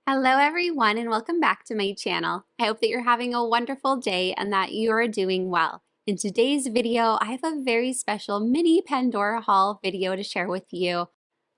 Hello everyone and welcome back to my channel. I hope that you're having a wonderful day and that you're doing well. In today's video, I have a very special mini Pandora haul video to share with you.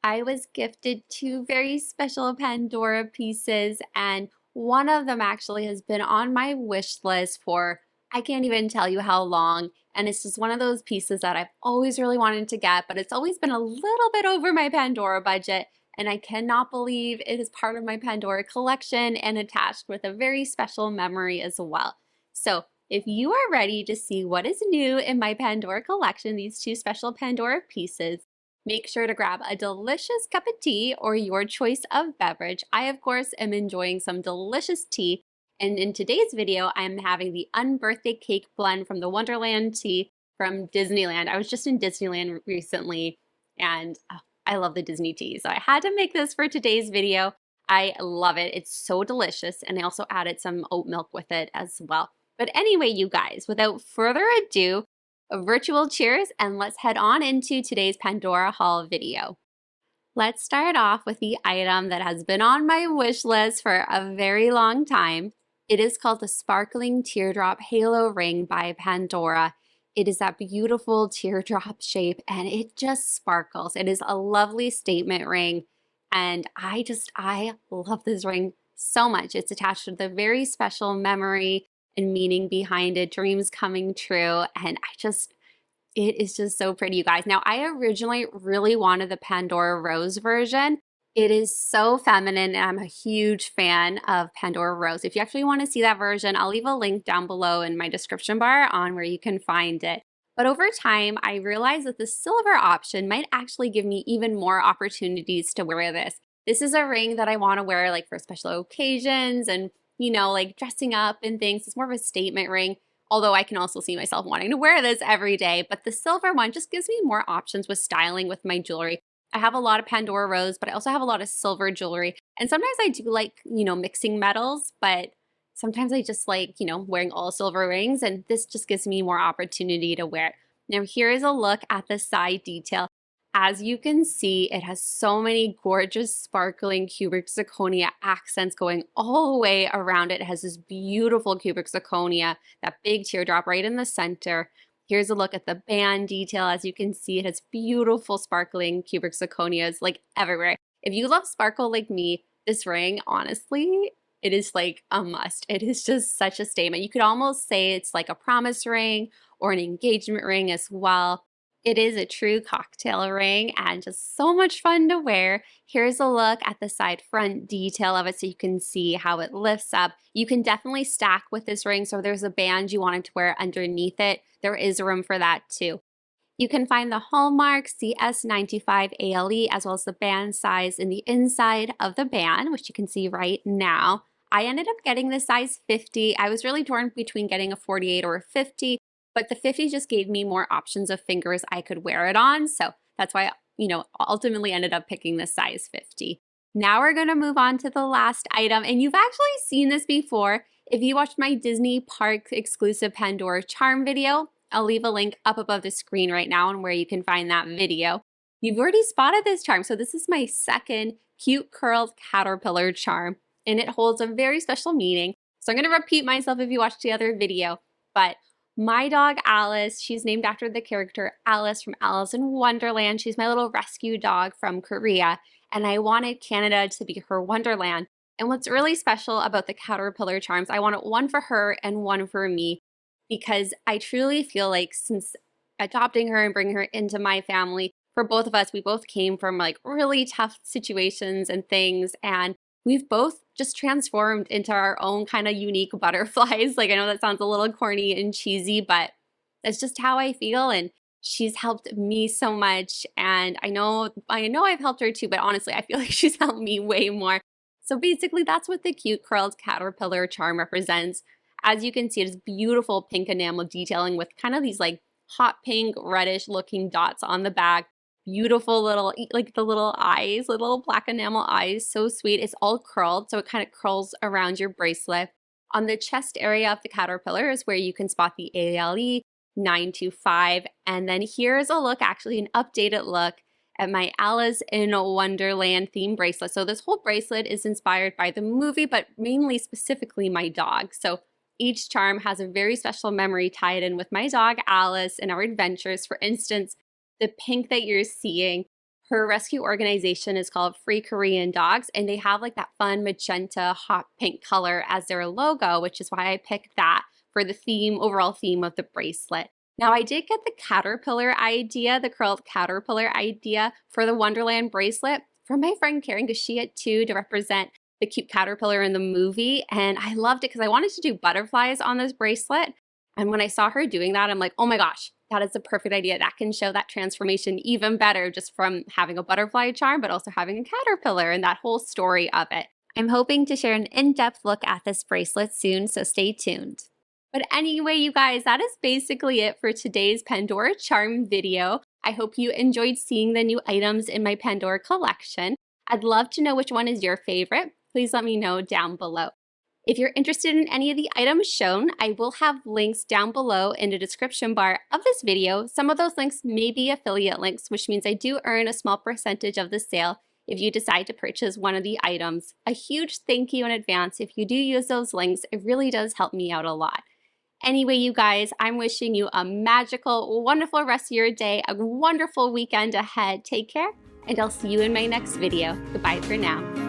I was gifted two very special Pandora pieces and one of them actually has been on my wish list for I can't even tell you how long, and it's just one of those pieces that I've always really wanted to get, but it's always been a little bit over my Pandora budget. And I cannot believe it is part of my Pandora collection and attached with a very special memory as well. So if you are ready to see what is new in my Pandora collection, these two special Pandora pieces, make sure to grab a delicious cup of tea or your choice of beverage. I, of course, am enjoying some delicious tea. And in today's video, I'm having the Unbirthday Cake Blend from the Wonderland Tea from Disneyland. I was just in Disneyland recently and I love the Disney tea, so I had to make this for today's video. I love it. It's so delicious, and I also added some oat milk with it as well. But anyway, you guys, without further ado, a virtual cheers, and let's head on into today's Pandora haul video. Let's start off with the item that has been on my wish list for a very long time. It is called the Sparkling Teardrop Halo Ring by Pandora. It is that beautiful teardrop shape and it just sparkles. It is a lovely statement ring and I love this ring so much. It's attached with a very special memory and meaning behind it, dreams coming true, and it is just so pretty, you guys. Now, I originally really wanted the Pandora Rose version. It is so feminine and I'm a huge fan of Pandora Rose. If you actually want to see that version, I'll leave a link down below in my description bar on where you can find it. But over time, I realized that the silver option might actually give me even more opportunities to wear this. This is a ring that I want to wear like for special occasions and, you know, like dressing up and things. It's more of a statement ring. Although I can also see myself wanting to wear this every day, but the silver one just gives me more options with styling with my jewelry. I have a lot of Pandora Rose, but I also have a lot of silver jewelry. And sometimes I do like, you know, mixing metals, but sometimes I just like, you know, wearing all silver rings, and this just gives me more opportunity to wear it. Now here is a look at the side detail. As you can see, it has so many gorgeous sparkling cubic zirconia accents going all the way around it. It has this beautiful cubic zirconia, that big teardrop right in the center. Here's a look at the band detail. As you can see, it has beautiful sparkling cubic zirconias like everywhere. If you love sparkle like me, this ring, honestly, it is like a must. It is just such a statement. You could almost say it's like a promise ring or an engagement ring as well. It is a true cocktail ring and just so much fun to wear. Here's a look at the side front detail of it so you can see how it lifts up. You can definitely stack with this ring, so if there's a band you wanted to wear underneath it, there is room for that too. You can find the hallmark CS95 ALE as well as the band size in the inside of the band, which you can see right now. I ended up getting the size 50. I was really torn between getting a 48 or a 50, but the 50 just gave me more options of fingers I could wear it on. So that's why, you know, ultimately ended up picking the size 50. Now we're going to move on to the last item. And you've actually seen this before. If you watched my Disney Park exclusive Pandora charm video, I'll leave a link up above the screen right now on where you can find that video. You've already spotted this charm. So this is my second cute curled caterpillar charm, and it holds a very special meaning. So I'm going to repeat myself if you watched the other video, but my dog Alice, she's named after the character Alice from Alice in Wonderland. She's my little rescue dog from Korea, and I wanted Canada to be her Wonderland. And what's really special about the caterpillar charms, I wanted one for her and one for me, because I truly feel like since adopting her and bringing her into my family, for both of us, we both came from like really tough situations and things, and we've both just transformed into our own kind of unique butterflies. Like, I know that sounds a little corny and cheesy, but that's just how I feel. And she's helped me so much. And I know I've helped her too, but honestly, I feel like she's helped me way more. So basically, that's what the cute curled caterpillar charm represents. As you can see, it is beautiful pink enamel detailing with kind of these like hot pink, reddish looking dots on the back. Beautiful little, like the little eyes, little black enamel eyes, so sweet. It's all curled, so it kind of curls around your bracelet. On the chest area of the caterpillar is where you can spot the ALE 925. And then here's a look, actually an updated look at my Alice in Wonderland theme bracelet. So this whole bracelet is inspired by the movie, but mainly specifically my dog. So each charm has a very special memory tied in with my dog Alice and our adventures. For instance, the pink that you're seeing, her rescue organization is called Free Korean Dogs, and they have like that fun magenta hot pink color as their logo, which is why I picked that for the theme, overall theme of the bracelet. Now I did get the caterpillar idea, the curled caterpillar idea for the Wonderland bracelet from my friend Karen, because she had two to represent the cute caterpillar in the movie, and I loved it because I wanted to do butterflies on this bracelet. And when I saw her doing that, I'm like, oh my gosh, that is the perfect idea. That can show that transformation even better just from having a butterfly charm, but also having a caterpillar and that whole story of it. I'm hoping to share an in-depth look at this bracelet soon, so stay tuned. But anyway, you guys, that is basically it for today's Pandora charm video. I hope you enjoyed seeing the new items in my Pandora collection. I'd love to know which one is your favorite. Please let me know down below. If you're interested in any of the items shown, I will have links down below in the description bar of this video. Some of those links may be affiliate links, which means I do earn a small percentage of the sale if you decide to purchase one of the items. A huge thank you in advance if you do use those links. It really does help me out a lot. Anyway, you guys, I'm wishing you a magical, wonderful rest of your day, a wonderful weekend ahead. Take care, and I'll see you in my next video. Goodbye for now.